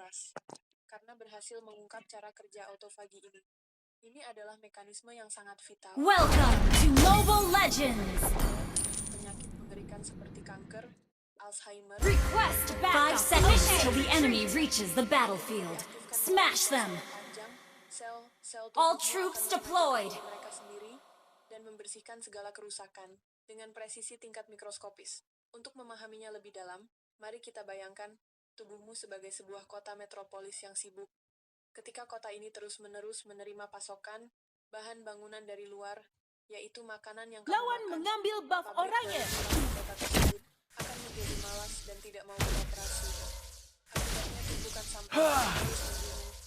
keras, karena berhasil mengungkap cara kerja autofagi ini. Ini adalah mekanisme yang sangat vital. Welcome to Mobile Legends! Penyakit mengerikan seperti kanker, Alzheimer, Request backup! 5 seconds till the enemy reaches the battlefield. Smash them! panjang, sel All tubuhmu troops akan deployed. mendeteksi mereka sendiri dan membersihkan segala kerusakan dengan presisi tingkat mikroskopis. Untuk memahaminya lebih dalam, mari kita bayangkan tubuhmu sebagai sebuah kota metropolis yang sibuk. Ketika kota ini terus-menerus menerima pasokan bahan bangunan dari luar, yaitu makanan yang kamu Lawan makan, mengambil buff pabrik oranye. dari kota tersebut akan menjadi malas dan tidak mau beroperasi. Akibatnya tumpukan sampah terus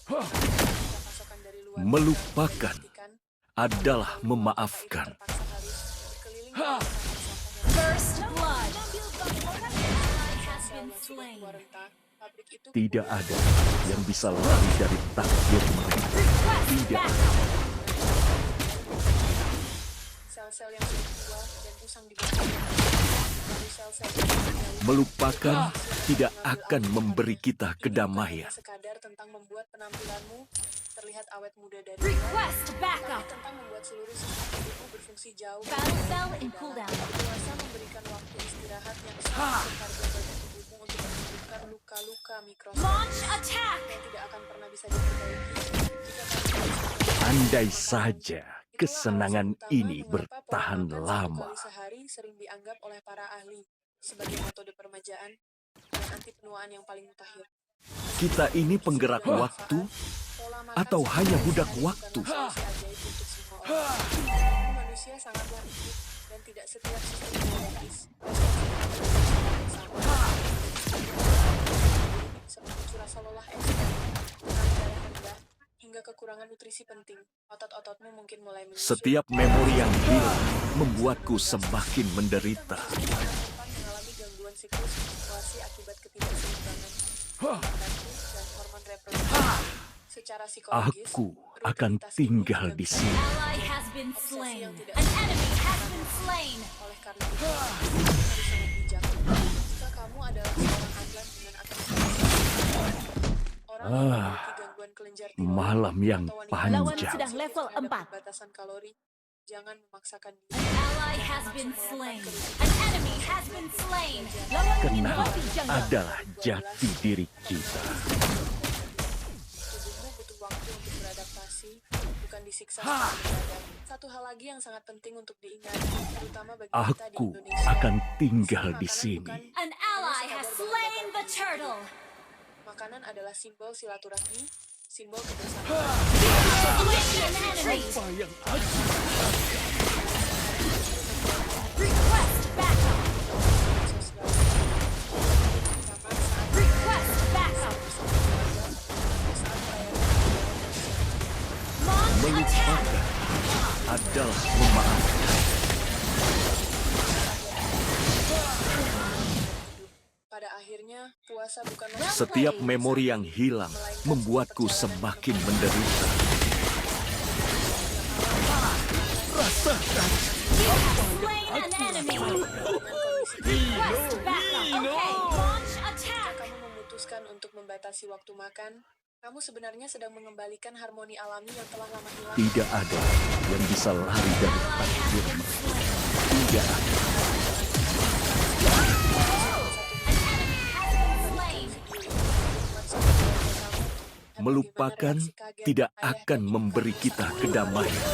membunuh. Ketika pasokan dari luar Melupakan dihentikan, adalah lalu kota itu memaafkan. terpaksa harus berkeliling dengan sampah-sampah yang First blood! Mengambil buff oranye. Ally has sel been yang sudah slain. tua renta. Pabrik itu Tidak kemudian ada yang bisa lari dari takdir mereka. Request Tidak backup! sel-sel yang sudah tua dan usang dibakar. Lalu sel-sel yang tinggal Melupakan tidak akan memberi kita kedamaian. Ini bukan hanya sekadar tentang membuat penampilanmu terlihat awet muda dari luar, Request tapi backup! tentang membuat seluruh sistem tubuhmu berfungsi jauh Battle cell dari in dalam. cooldown. Dewasa memberikan waktu istirahat yang sangat berharga bagi tubuhmu untuk menyembuhkan luka-luka mikroskopis Launch attack! yang tidak akan pernah bisa diperbaiki jika kamu terus Andai saja Itulah kesenangan alasan utama ini mengapa bertahan pola makan lama. 1 kali sehari sering dianggap oleh para ahli sebagai metode permajaan dan anti penuaan yang paling mutakhir. Kita ini penggerak waktu Pola makan atau 1 hanya kali budak sehari waktu? bukanlah solusi ajaib untuk semua orang. Tubuh manusia sangatlah unik dan tidak setiap sistem biologis seperti curasa lelah ekstrem, tekanan darah rendah, hingga kekurangan nutrisi penting. Otot-ototmu mungkin mulai menyusut. Setiap memori yang hilang membuatku semakin menderita. Perempuan mengalami gangguan siklus menstruasi akibat ketidakseimbangan jantung dan hormon reproduksi. Secara psikologis, Aku akan rutinitas ini tinggal juga di bisa sini. Ally has been slain. An enemy has been slain. oleh karena itu, kamu harus sangat bijak. Jika kamu adalah seorang atlet dengan orang yang memiliki gangguan kelenjar tiroid Malam yang atau wanita panjang. Lawan sedang level terhadap 4. batasan kalori, jangan memaksakan diri. An ally has been slain. An enemy has been slain. Lawan ingin Kenal mati jungle. adalah jati diri kita. Tubuhmu butuh waktu untuk beradaptasi, bukan disiksa secara mendadak. Satu hal lagi yang sangat penting untuk diingat, terutama bagi kita di Aku Indonesia. akan tinggal di Makanan sini. bukan An ally has slain the turtle. Makanan adalah simbol silaturahmi, simbol kebersamaan. Slain an enemy. Request backup. Sosial. Sama saat Request backup. bersama keluarga, saat perayaan Launch attack. Melupakan adalah memaafkan. pada akhirnya, puasa bukanlah Setiap memori yang hilang membuatku semakin menderita. Rasakan Slain an enemy. Request backup. Okay, launch attack. kamu memutuskan untuk membatasi waktu makan, kamu sebenarnya sedang mengembalikan harmoni alami yang telah lama hilang. tidak ada yang bisa lari dari takdir mereka. Tidak ada. Slain. Melupakan tidak akan memberi kita kedamaian.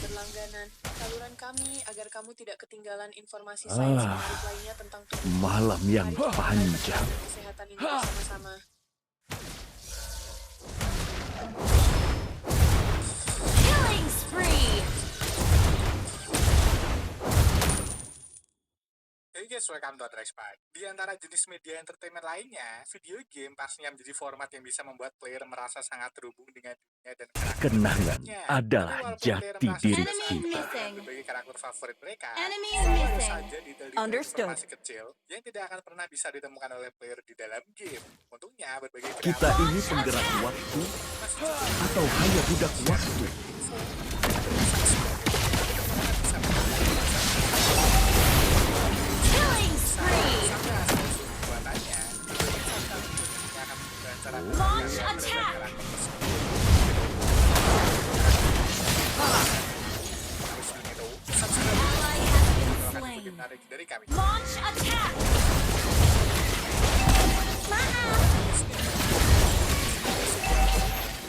Berlangganan saluran kami agar kamu tidak ketinggalan informasi sains menarik lainnya tentang tubuh. Malam yang panjang. Kesehatan ini bersama-sama. Killing spree. Hey guys, welcome to Atrespack. Di antara jenis media entertainment lainnya, video game pastinya menjadi format yang bisa membuat player merasa sangat terhubung dengan dunia dan karakter. Kenangan adalah Tapi walaupun jati player merasa diri tidak Enemy sadar kita. missing. berbagai karakter favorit mereka, Enemy selalu ada missing. saja detail-detail Understood. informasi kecil yang tidak akan pernah bisa ditemukan oleh player di dalam game. Untungnya berbagai Kita ini penggerak waktu atau hanya budak waktu? Killing spree. buatannya Launch attack! Ally has been slain. Dari kami. Launch attack!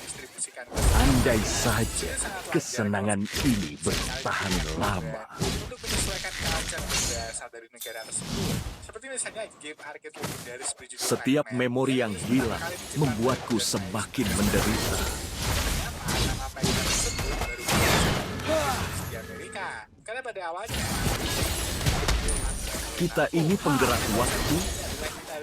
Distribusikan Andai saja kesenangan ini bertahan lama. untuk menyesuaikan culture berasal dari negara tersebut. Seperti misalnya game arcade legendaris berjudul Setiap Pac-Man. memori yang hilang membuatku semakin menderita. Nama Pac-Man tersebut baru muncul di Amerika. Karena pada awalnya Kita ini penggerak waktu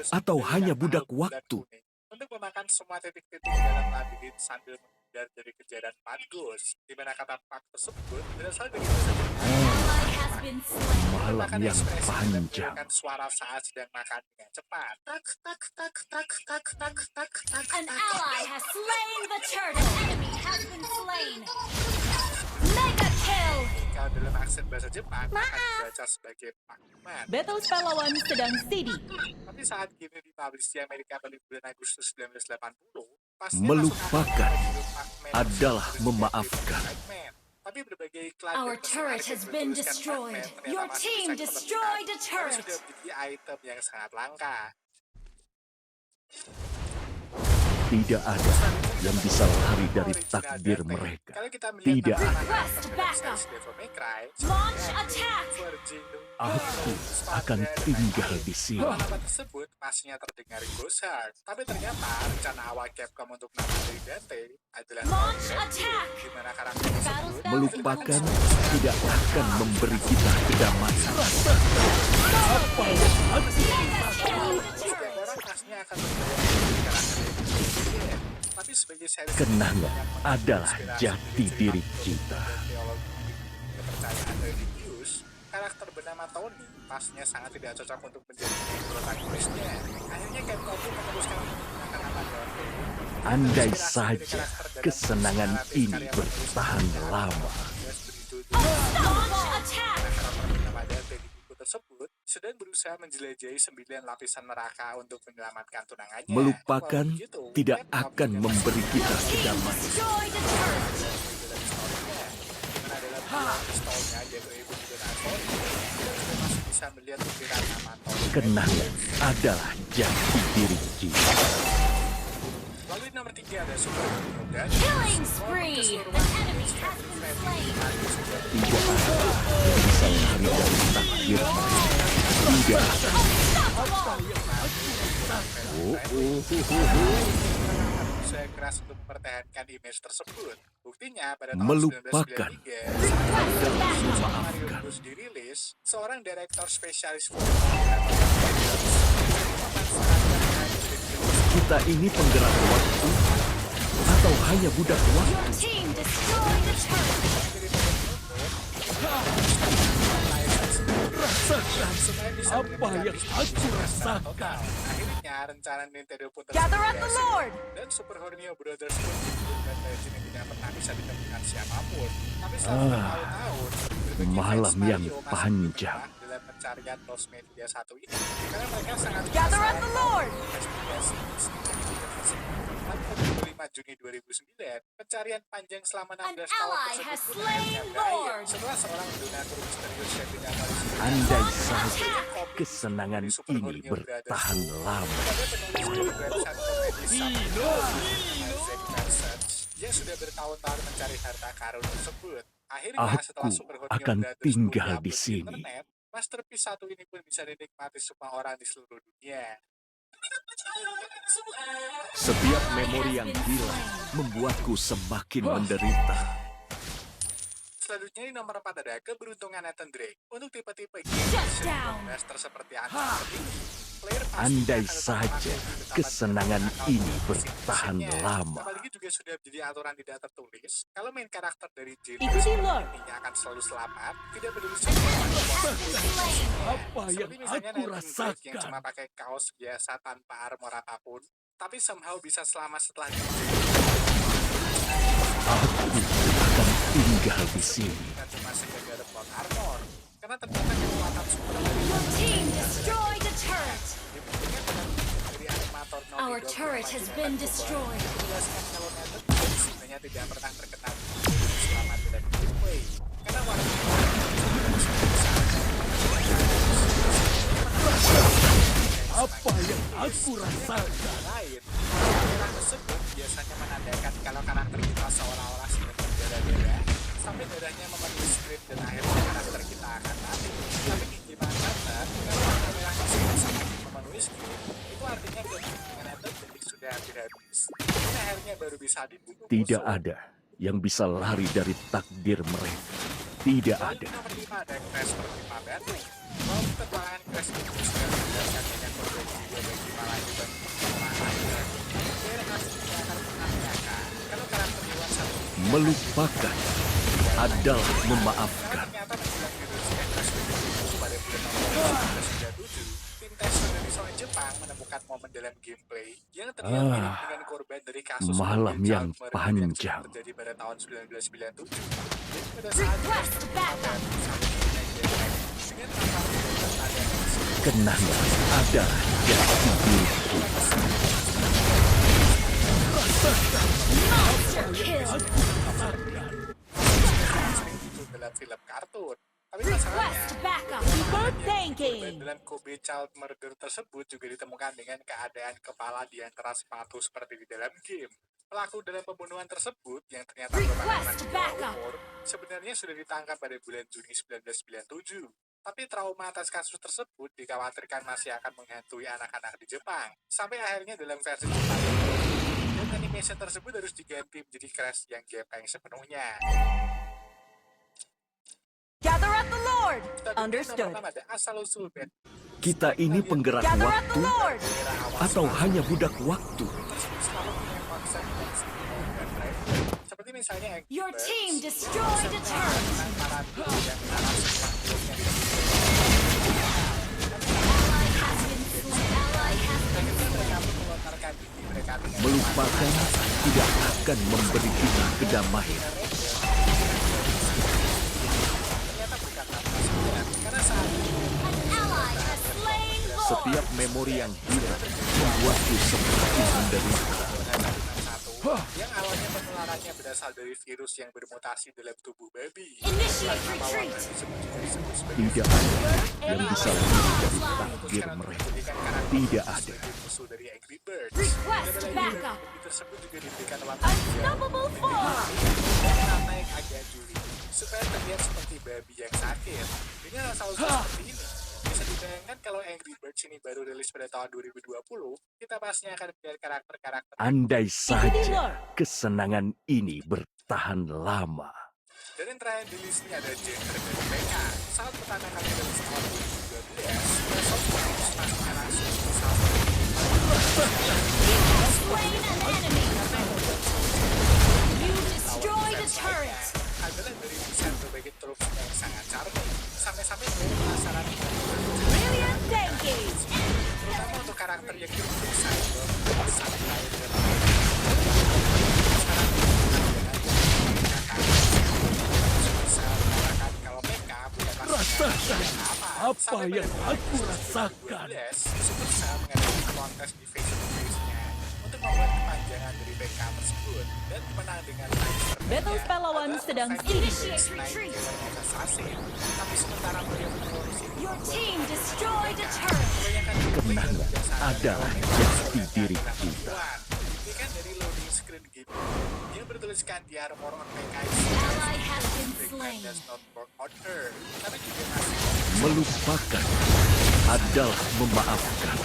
atau hanya budak waktu? untuk memakan semua titik-titik dalam labirin sambil menghindar dari kejaran Padgos, di mana kata Pak tersebut berasal dari bahasa Jepang. Ally has been slain. Malam Makan yang ekspresi dan panjang. mengeluarkan suara saat sedang makan dengan cepat. Tak tak tak tak tak tak tak tak. An ally has slain the turtle. Enemy has been slain. Mega kill. Kalau dalam aksen bahasa Jepang akan dibaca sebagai Pac-Man. Battle spell lawan sedang steady. Tapi saat game ini dipublish di Amerika pada bulan Agustus 1980, pastinya Melupakan masuk akal Pac-Man adalah sebagai memaafkan. Pac-Man. Tapi berbagai iklan Our dan pesan turret arcade has been bertuliskan destroyed. Pac-Man ternyata Your masih team bisa destroyed a diperlukan. turret. Karena sudah menjadi item yang sangat langka. Tidak ada yang bisa lari dari takdir mereka. Kalau kita melihat Tidak nama-nama Request karakter dalam backup. series Devil May Cry, Launch seperti attack. Virgil, Aku akan Spider, tinggal dan di sini. nama tersebut pastinya terdengar gosar. Tapi ternyata rencana awal Capcom untuk nama dari Dante adalah Launch Outbreak, attack. di mana karakter tersebut Melupakan tidak akan memberi kita kedamaian. setiap orang pastinya akan bergaya menjadi karakter yang berbeda. Tapi sebagai series Kenangan yang adalah menginspirasi jati dari diri cerita kita. dan teologi kepercayaan religius, karakter bernama Tony pastinya sangat tidak cocok untuk menjadi protagonisnya. Akhirnya Capcom pun memutuskan untuk menggunakan nama Dante. Andai Inspirasi dari saja karakter dalam kesenangan narratif ini karya bertahan penulis lama. berjudul Launch attack. karakter bernama Dante di buku tersebut sedang berusaha menjelajahi 9 lapisan neraka untuk menyelamatkan tunangannya. Melupakan Walau begitu, tidak Capcom akan juga memberi masih kita Team kedamaian. destroyed a turret. dalam historinya, dimana dalam dua pistolnya yaitu Ibu dan Antoni, kita juga masih bisa melihat butiran nama Tony. Kenangan adalah jati diri kita. Lalu nomor 3 ada Super Hero dan Killing spree. An enemy has been slain. Tidak ada yang bisa lari dari takdir mereka. Tidak ada. Saya keras untuk mempertahankan image tersebut. Buktinya pada tahun Melupakan 1993 adalah Mario memaafkan. Bros dirilis, seorang direktur spesialis Kita ini penggerak waktu atau hanya budak waktu? Your team destroyed a turret. Apa yang aku rasakan? Akhirnya rencana Nintendo pun Gather at the Lord. dan Super Hornio Brothers pun dan legend yang tidak pernah bisa ditemukan siapapun. Tapi setelah bertahun-tahun, berbagai Malam fans yang Mario masih panjang. bergerak dalam pencarian Lost Media 1 ini. Karena mereka sangat Gather at the Lord. Pada 25 Juni 2009, pencarian panjang selama 16 tahun ally tersebut has pun slain akhirnya berakhir Lord. setelah seorang donatur misterius yang tidak manusia Andai saja kesenangan ini bertahan lama. pada penulis dari website komedi Isaac Parsons yang sudah bertahun-tahun mencari harta karun tersebut. Akhirnya setelah Aku Super Hornio akan Brothers tinggal diupload di sini. internet, Masterpiece 1 ini pun bisa dinikmati semua orang di seluruh dunia. Setiap memori yang hilang membuatku semakin menderita. Selanjutnya di nomor 4 ada keberuntungan Nathan Drake. Untuk tipe-tipe Shut down. master seperti Anda, player pasti Andai akan saja memakai betapa kesenangan akal ini dan bertahan mesin-mesinnya. lama. Apalagi juga sudah menjadi aturan tidak tertulis. Kalau main karakter dari game Ikuti Lord. intinya akan selalu selamat, tidak peduli siapa. Apa Seperti misalnya aku Nathan Drake yang rasakan? cuma pakai kaos biasa tanpa armor apapun, tapi somehow bisa selamat setelah Aku akan tinggal di sini. bukan cuma sekedar plot armor. Karena ternyata kekuatan super dari Your team destroyed a turret. dibuktikan dengan dari animator Our turret has been destroyed. Menjelaskan kalau Method sebenarnya tidak pernah terkenal selama dalam gameplay. Karena warna Apa yang aku rasakan? lain, merah tersebut biasanya menandakan kalau karakter kita seolah-olah sedang berdarah-darah sampai darahnya memenuhi screen dan akhirnya karakter kita akan mati. Tapi di gimana kata, kalau warna merahnya sama memenuhi screen, itu artinya dengan Method detik sudah hampir habis. Dan akhirnya baru bisa dibunuh Tidak musuh. ada yang bisa lari dari takdir mereka. Tidak Lalu ada. di nomor 5 ada Crash berlima batu. Mau petualangan Crash itu sudah dijelaskan dengan berbagi dua bagi malah dan petualangan. Dia hasilnya akan pernah nyata. Kalau karakter Dewan satu Melupakan adalah karena memaafkan. ternyata menjelang dirilisnya Crash Bandicoot pada bulan November 1997, tim tester dari Sony Jepang menemukan momen dalam gameplay yang terlihat mirip dengan korban dari kasus malam Child yang Murder panjang. yang terjadi pada tahun 1997. Jadi pada saat Request backup. dengan tanpa ada Kenangan adalah jati diriku. Monster kill. itu dalam film kartun. Tapi masalahnya, Request backup. Super tanking. korban dalam Kobe Child Murder tersebut juga ditemukan dengan keadaan kepala di antara sepatu seperti di dalam game. Pelaku dalam pembunuhan tersebut yang ternyata merupakan anak di bawah backup. umur sebenarnya sudah ditangkap pada bulan Juni 1997. Tapi trauma atas kasus tersebut dikhawatirkan masih akan menghantui anak-anak di Jepang. Sampai akhirnya dalam versi Jepang dan animation tersebut harus diganti menjadi Crash yang gepeng sepenuhnya. Gather at the Lord. Tadi Understood. nomor 6 ada asal-usul band. Kita ini penggerak Gather at the waktu Lord. Era awal atau hanya budak waktu? tersebut selalu punya konsep dan simbol dan tren. Seperti misalnya Angry Your Birds, team destroyed a turret. tentang para guru yang arah sepak bolanya Ally has been slain. Ally has been akhirnya slain. mereka pun melontarkan diri mereka dengan Melupakan tidak akan memberi kita kedamaian. ternyata bukan tanpa sebenarnya karena saat itu An ally has slain Lord. Setiap memori yang hilang membuatku seperti menderita. 161 yang awalnya penularannya berasal dari virus yang bermutasi dalam tubuh babi. Initiate retreat. Disebut juga disebut sebagai Tidak ada yang bisa lebih dari takdir mereka. Tidak ada. musuh dari Angry Birds. Request Dan backup. babi tersebut juga diberikan warna hijau Unstoppable form. dan warna yang agak juli supaya terlihat seperti babi yang sakit. Dengan asal-usul seperti ini, bisa dibayangkan kalau Angry Birds ini baru rilis pada tahun 2020, kita pastinya akan melihat karakter-karakter Andai saja kesenangan ini bertahan lama. dan yang terakhir di list ini ada Gender dan PK. Saat pertama kali rilis tahun 2012, Microsoft memasukkan langsung ke salah satu Slain an enemy. You destroyed a turret. adalah dari desain berbagai troops yang sangat charming. Sampai-sampai gue penasaran dengan Brilliant tanking. terutama untuk karakter yang cukup cyber, sampai dan kalau PK bukan Rasakan apa yang aku rasakan. Supercell mengadakan kontes di Facebook page-nya untuk membuat kepanjangan dari PK tersebut dan menang dengan Battle pahlawan sedang Initiate retreat. tapi sementara beliau mengurusi Your team destroyed a turret. Kenangan adalah jati diri kita. Ini kan dari loading screen game yang bertuliskan di armor on PK Ally has been slain. does not work on her. Tapi juga masih Melupakan adalah memaafkan.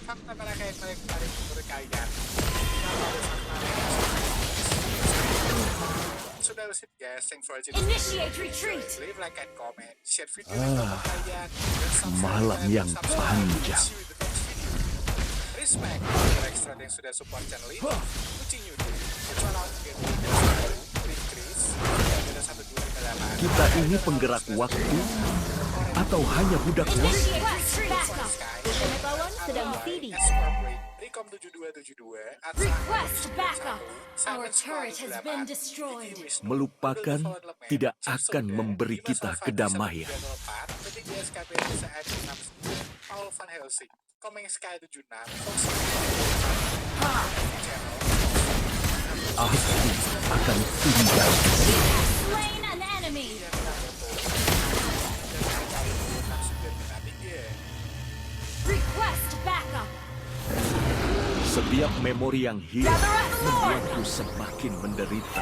fakta mereka yang paling berkaitan sudah usik guessing virgin Initiate retreat. leave like and comment share video dengan kalian dan subscribe Malam dan yang subscribe. panjang. See you in the next video. Respect untuk extra yang sudah support channel ini kucing Yudi kecuali game Chris ada 1258 Kita ini penggerak waktu atau hanya budak waktu? Initiate retreat. Backup. Pematawan sedang CD. Escort Rate Recom 7272 Request backup. Our turret has been destroyed. Melupakan tidak akan memberi kita kedamaian. Paul Van Helsing, Coming Sky 76, Aku akan tinggal. Slain an enemy. Request backup. Setiap memori yang hilang membuatku semakin menderita.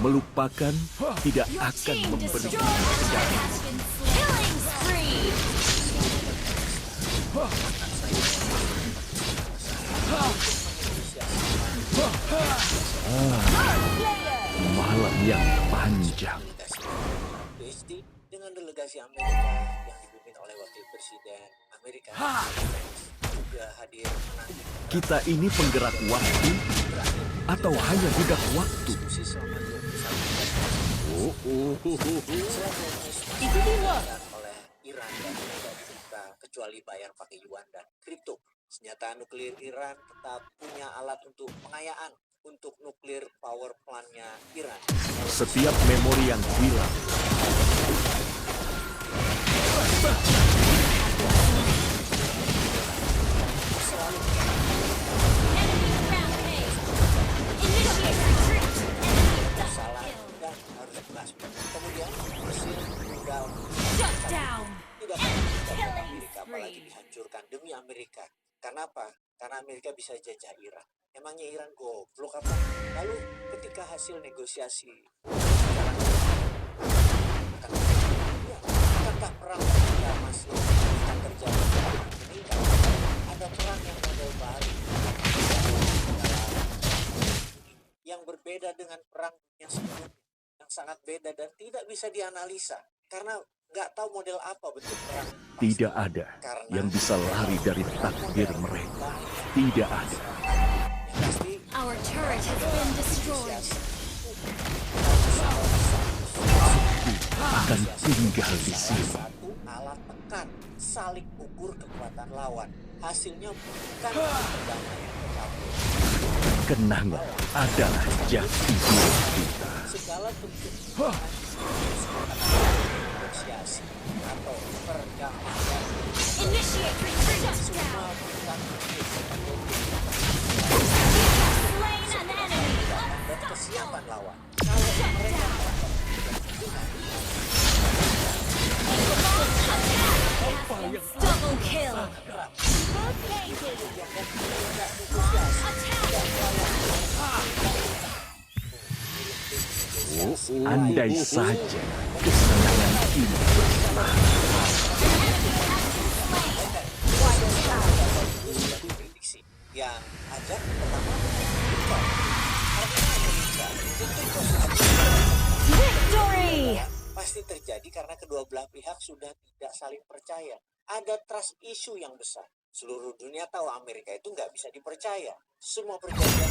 Melupakan tidak Your akan team memberi destroyed an enemy kedamaian. has been slain. Killing spree. Malam yang panjang. PhD dengan delegasi Amerika yang dipimpin oleh Wakil Presiden Amerika juga hadir menanti Kita ini penggerak waktu atau hanya budak waktu? diskusi selama 21 Ikuti oleh Iran dan tidak dibuka kecuali bayar pakai yuan dan kripto. Senjata nuklir Iran tetap punya alat untuk pengayaan untuk nuklir power plant-nya Iran. Setiap memori yang hilang Enemy rampage. Initiate retreat. Enemy Salah double kill. dan harus dibasmi. Kemudian Mesir tinggal Shut down. tidak Enemy akan killing Amerika apalagi spree. dihancurkan demi Amerika. Karena apa? Karena Amerika bisa jajah Iran. Emangnya Iran goblok apa? Lalu ketika hasil negosiasi akankah perang ketika masih akan terjadi meningkat? Ada perang yang model baru yang berbeda dengan perang dunia sebelumnya, yang sangat beda dan tidak bisa dianalisa karena nggak tahu model apa bentuk perang. tidak ada yang bisa lari dari takdir mereka. Tidak ada. Yang pasti Our turret has been destroyed. Akan tinggal di sini. satu alat tekan saling ukur kekuatan lawan. Hasilnya bukan perdamaian tetapi Kenangan adalah jati diri kita. segala bentuk negosiasi atau perdamaian Initiate retreat. Shut semua down. bukan Slain an enemy. dan kesiapan lawan. Shut down. Double kill. Andai saja kesenangan ini Sudah diprediksi. Yang ajak pertama kita. Karena Amerika itu Victory. pasti terjadi karena kedua belah pihak sudah tidak saling percaya. Ada trust issue yang besar. Seluruh dunia tahu Amerika itu nggak bisa dipercaya. Semua perjanjian